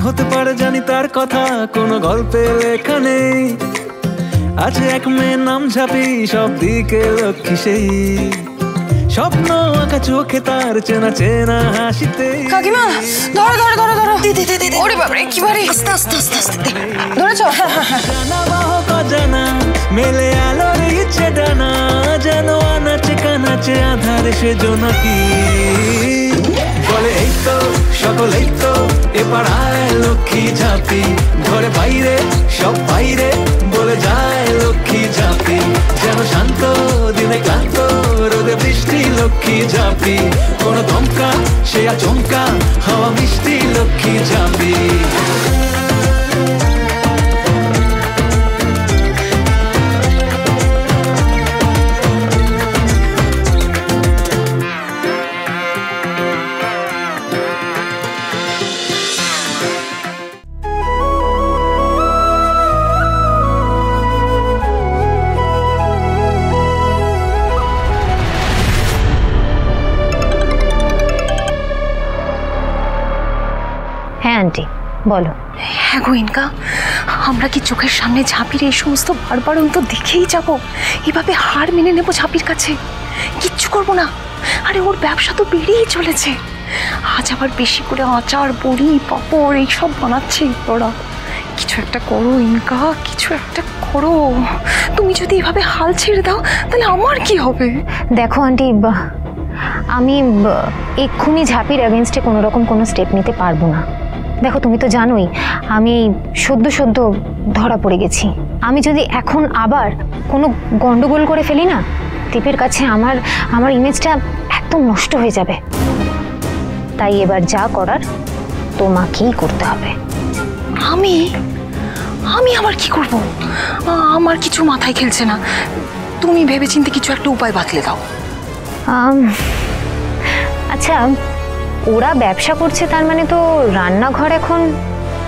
হতে পারে জানি তার কথা কোনো গল্পে লেখা নেই। আছে এক মেয়ের নাম ঝাঁপি, সব দিকে লক্ষ্মী সেই। স্বপ্ন আঁকা চোখে তার চেনা চেনা হাসিতে। কাকিমা ধরো ধরো ধরো ধরো। ওরে বাবারে কি ভারী। আস্তে আস্তে আস্তে আস্তে ধরেছো? জানা বাহক জানা মেলে আলোর ইচ্ছে ডানা, যেন আনাচে কানাচে আধারে সে জোনাকি। বলে এই তো সকলেই তো এ পাড়ায় লক্ষ্মী ঝাঁপি, ঘরে বাইরে সব বাইরে বলে যায় লক্ষ্মী ঝাঁপি। যেন শান্ত দিনে ক্লান্ত রোদে বৃষ্টি লক্ষ্মী ঝাঁপি, কোনো ধমকা সে আচমকা হাওয়া মিষ্টি লক্ষ্মী ঝাঁপি। হ্যাঁ আন্টি বলো। হ্যাঁ গো ইনকা, আমরা কি চোখের সামনে ঝাঁপির এই সমস্ত বারবার অন্তত দেখেই যাব? এভাবে হার মেনে নেব ঝাঁপির কাছে? কিচ্ছু করব না। আরে ওর ব্যবসা তো বেড়েই চলেছে। আজ আবার বেশি করে আচার বড়ি পাঁপড় এইসব বানাচ্ছে ওরা। কিছু একটা করো ইনকা, কিছু একটা করো। তুমি যদি এভাবে হাল ছেড়ে দাও তাহলে আমার কি হবে? দেখো আন্টি, আমি এক্ষুনি ঝাঁপির এগেনস্টে কোনো রকম কোনো স্টেপ নিতে পারবো না। দেখো তুমি তো জানোই আমি সদ্য ধরা পড়ে গেছি। আমি যদি এখন আবার কোনো গন্ডগোল করে ফেলি না, দীপের কাছে আমার ইমেজটা একদম নষ্ট হয়ে যাবে। তাই এবার যা করার তোমাকেই করতে হবে। আমি আমি আবার কি করব? আমার কিছু মাথায় খেলছে না। তুমি ভেবেচিন্তে কিছু একটা উপায় বাতলে দাও। আচ্ছা, ওরা ব্যবসা করছে তার মানে তো রান্নাঘর এখন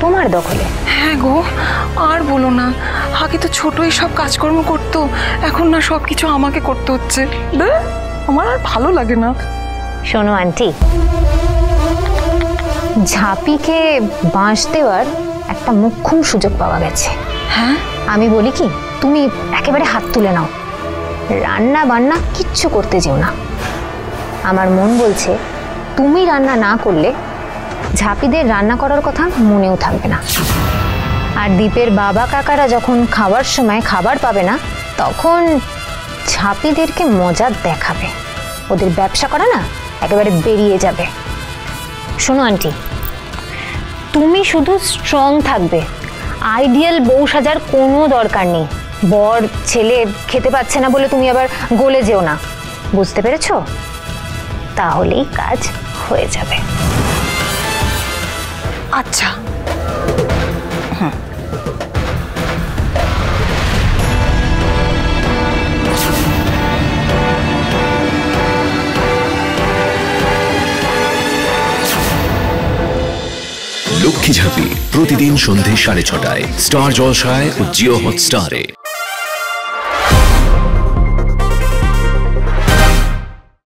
তোমার দখলে? হ্যাঁ গো, আর বলো না। আগে তো ছোটই সব কাজকর্ম করতো, এখন না সব কিছু আমাকে করতে হচ্ছে। আমার আর ভালো লাগে না। শোনো আন্টি, ঝাঁপিকে বাঁশ দেওয়ার একটা মোক্ষম সুযোগ পাওয়া গেছে। হ্যাঁ, আমি বলি কি, তুমি একেবারে হাত তুলে নাও, রান্না বান্না কিচ্ছু করতে যেও না। আমার মন বলছে তুমি রান্না না করলে ঝাঁপিদের রান্না করার কথা মনেও থাকবে না। আর দীপের বাবা কাকারা যখন খাওয়ার সময় খাবার পাবে না, তখন ঝাঁপিদেরকে মজা দেখাবে। ওদের ব্যবসা করা না একেবারে বেরিয়ে যাবে। শোনো আন্টি, তুমি শুধু স্ট্রং থাকবে, আইডিয়াল বউ সাজার কোনো দরকার নেই। বর ছেলে খেতে পাচ্ছে না বলে তুমি আবার গলে যেও না, বুঝতে পেরেছো? তাহলেই কাজ হয়ে যাবে। আচ্ছা। লক্ষ্মী ঝাঁপি প্রতিদিন সন্ধে 6:30টায় স্টার জলসায় ও জিও হটস্টারে।